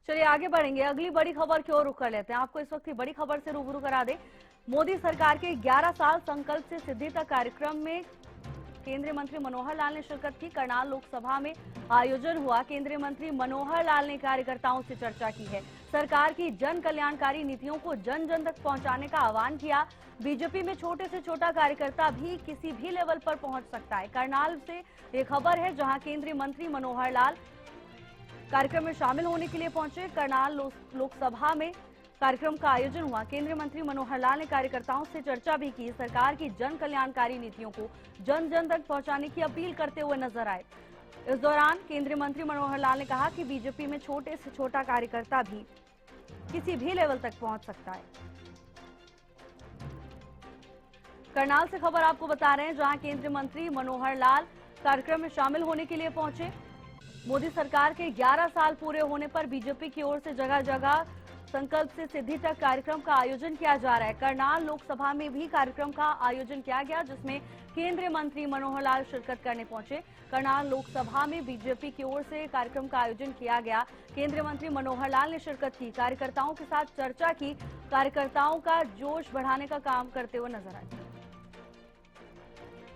चलिए आगे बढ़ेंगे, अगली बड़ी खबर की ओर रुख कर लेते हैं। आपको इस वक्त की बड़ी खबर से रूबरू करा दें। मोदी सरकार के 11 साल संकल्प से सिद्धि तक कार्यक्रम में केंद्रीय मंत्री मनोहर लाल ने शिरकत की। करनाल लोकसभा में आयोजन हुआ। केंद्रीय मंत्री मनोहर लाल ने कार्यकर्ताओं से चर्चा की है। सरकार की जन कल्याणकारी नीतियों को जन जन तक पहुंचाने का आह्वान किया। बीजेपी में छोटे से छोटा कार्यकर्ता भी किसी भी लेवल पर पहुंच सकता है। करनाल से ये खबर है, जहां केंद्रीय मंत्री मनोहर लाल कार्यक्रम में शामिल होने के लिए पहुंचे। करनाल लोकसभा में कार्यक्रम का आयोजन हुआ। केंद्रीय मंत्री मनोहर लाल ने कार्यकर्ताओं से चर्चा भी की। सरकार की जन कल्याणकारी नीतियों को जन जन तक पहुंचाने की अपील करते हुए नजर आए। इस दौरान केंद्रीय मंत्री मनोहर लाल ने कहा कि बीजेपी में छोटे से छोटा कार्यकर्ता भी किसी भी लेवल तक पहुंच सकता है। करनाल से खबर आपको बता रहे हैं, जहां केंद्रीय मंत्री मनोहर लाल कार्यक्रम में शामिल होने के लिए पहुंचे। मोदी सरकार के 11 साल पूरे होने पर बीजेपी की ओर से जगह जगह संकल्प से सिद्धि तक कार्यक्रम का आयोजन किया जा रहा है। करनाल लोकसभा में भी कार्यक्रम का आयोजन किया गया, जिसमें केंद्रीय मंत्री मनोहर लाल शिरकत करने पहुंचे। करनाल लोकसभा में बीजेपी की ओर से कार्यक्रम का आयोजन किया गया। केंद्रीय मंत्री मनोहर लाल ने शिरकत की, कार्यकर्ताओं के साथ चर्चा की, कार्यकर्ताओं का जोश बढ़ाने का काम करते हुए नजर आए।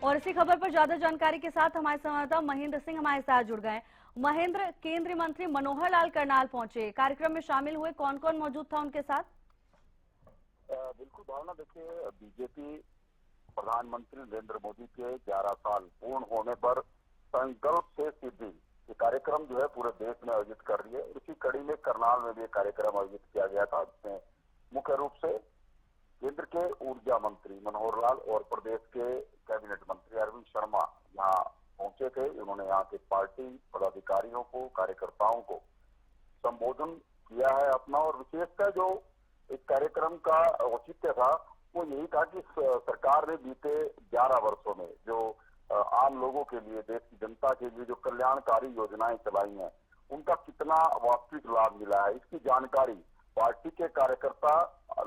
और इसी खबर पर ज्यादा जानकारी के साथ हमारे संवाददाता महेंद्र सिंह हमारे साथ जुड़ गए। महेंद्र, केंद्रीय मंत्री मनोहर लाल करनाल पहुंचे, कार्यक्रम में शामिल हुए, कौन कौन मौजूद था उनके साथ? बिल्कुल भावना, देखिए बीजेपी प्रधानमंत्री नरेंद्र मोदी के 11 साल पूर्ण होने पर संकल्प से सिद्धि ये कार्यक्रम जो है पूरे देश में आयोजित कर रही है। इसी कड़ी में करनाल में भी एक कार्यक्रम आयोजित किया गया था, जिसमें मुख्य रूप से केंद्र के ऊर्जा मंत्री मनोहर लाल और प्रदेश के कैबिनेट मंत्री अरविंद शर्मा यहाँ पहुंचे थे। उन्होंने यहाँ के पार्टी पदाधिकारियों को, कार्यकर्ताओं को संबोधन किया है अपना। और विशेषतः जो एक कार्यक्रम का औचित्य था वो यही था कि सरकार ने बीते 11 वर्षों में जो आम लोगों के लिए, देश की जनता के लिए जो कल्याणकारी योजनाएं चलाई हैं, उनका कितना वास्तविक लाभ मिला है, इसकी जानकारी पार्टी के कार्यकर्ता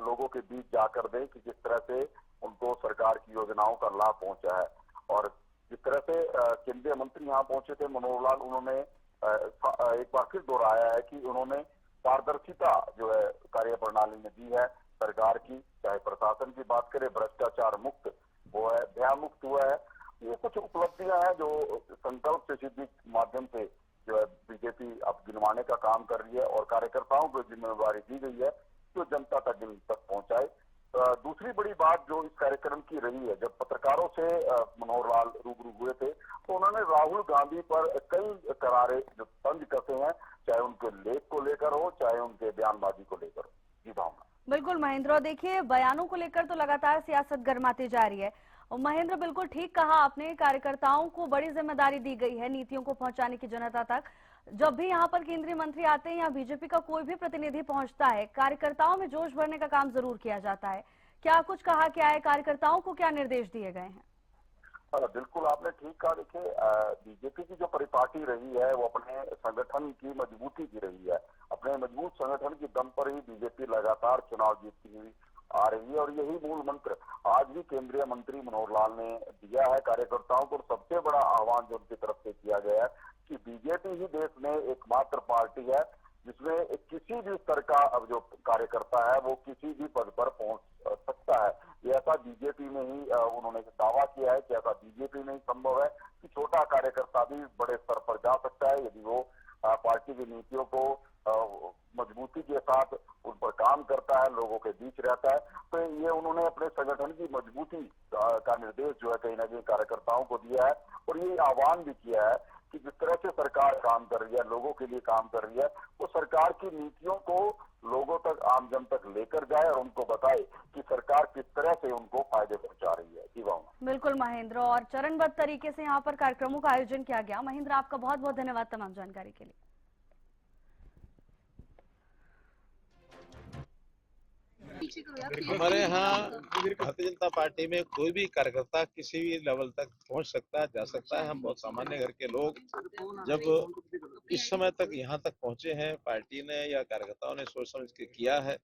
लोगों के बीच जाकर दें कि किस तरह से उनको सरकार की योजनाओं का लाभ पहुंचा है। और जिस तरह से केंद्रीय मंत्री यहाँ पहुंचे थे मनोहर लाल, उन्होंने एक बार फिर दोहराया है कि उन्होंने पारदर्शिता जो है कार्य प्रणाली में दी है सरकार की, चाहे प्रशासन की बात करें, भ्रष्टाचार मुक्त वो है, भय मुक्त हुआ है। ये कुछ उपलब्धियां हैं जो संकल्प से सिद्धि माध्यम से जो है बीजेपी अब गिनवाने का काम कर रही है और कार्यकर्ताओं को जिम्मेवारी दी गई है जो जनता तक पहुंचाए। दूसरी बड़ी बात जो इस कार्यक्रम की रही है, जब पत्रकारों से मनोहर लाल रूबरू हुए थे तो उन्होंने राहुल गांधी पर कई करारे जो तंज कसे हैं, चाहे उनके लेख को लेकर हो, चाहे उनके बयानबाजी को लेकर हो। जी भावना। बिल्कुल महेंद्र, और देखिए बयानों को लेकर तो लगातार सियासत गर्माती जा रही है। और महेंद्र, बिल्कुल ठीक कहा आपने, कार्यकर्ताओं को बड़ी जिम्मेदारी दी गई है नीतियों को पहुंचाने की जनता तक। जब भी यहाँ पर केंद्रीय मंत्री आते हैं या बीजेपी का कोई भी प्रतिनिधि पहुंचता है, कार्यकर्ताओं में जोश भरने का काम जरूर किया जाता है। क्या कुछ कहा क्या है, कार्यकर्ताओं को क्या निर्देश दिए गए हैं? बिल्कुल आपने ठीक कहा। देखिए बीजेपी की जो परिपाटी रही है वो अपने संगठन की मजबूती की रही है। अपने मजबूत संगठन की दम पर ही बीजेपी लगातार चुनाव जीतती हुई आ रही है और यही मूल मंत्र आज भी केंद्रीय मंत्री मनोहर लाल ने दिया है कार्यकर्ताओं को। सबसे बड़ा आह्वान जो उनकी तरफ से किया गया है कि बीजेपी ही देश में एकमात्र पार्टी है जिसमें किसी भी स्तर का अब जो कार्यकर्ता है वो किसी भी पद पर पहुंच सकता है। ये ऐसा बीजेपी में ही उन्होंने दावा किया है कि ऐसा बीजेपी में ही संभव है कि छोटा कार्यकर्ता भी बड़े स्तर पर जा सकता है यदि वो पार्टी की नीतियों को मजबूती के साथ उन पर काम करता है, लोगों के बीच रहता है। तो ये उन्होंने अपने संगठन की मजबूती का निर्देश जो है कहीं ना कहीं कार्यकर्ताओं को दिया है और ये आह्वान भी किया है कि जिस तरह से सरकार काम कर रही है, लोगों के लिए काम कर रही है, वो सरकार की नीतियों को लोगों तक, आमजन तक लेकर जाए और उनको बताए कि सरकार किस तरह से उनको फायदे पहुंचा रही है। जी भावना। बिल्कुल महेंद्र, और चरणबद्ध तरीके से यहाँ पर कार्यक्रमों का आयोजन किया गया। महेंद्र, आपका बहुत बहुत धन्यवाद तमाम जानकारी के लिए। हमारे यहाँ भारतीय जनता पार्टी में कोई भी कार्यकर्ता किसी भी लेवल तक पहुंच सकता है, जा सकता है। हम बहुत सामान्य घर के लोग जब इस समय तक यहाँ तक पहुंचे हैं, पार्टी ने या कार्यकर्ताओं ने सोच समझ के किया है।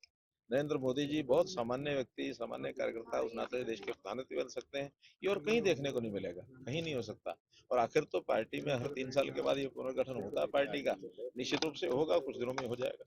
नरेंद्र मोदी जी बहुत सामान्य व्यक्ति, सामान्य कार्यकर्ता उस नाते देश के प्रधानमंत्री बन सकते हैं। ये और कहीं देखने को नहीं मिलेगा, कहीं नहीं हो सकता। और आखिर तो पार्टी में हर 3 साल के बाद ये पुनर्गठन होता है पार्टी का, निश्चित रूप से होगा, कुछ दिनों में हो जाएगा।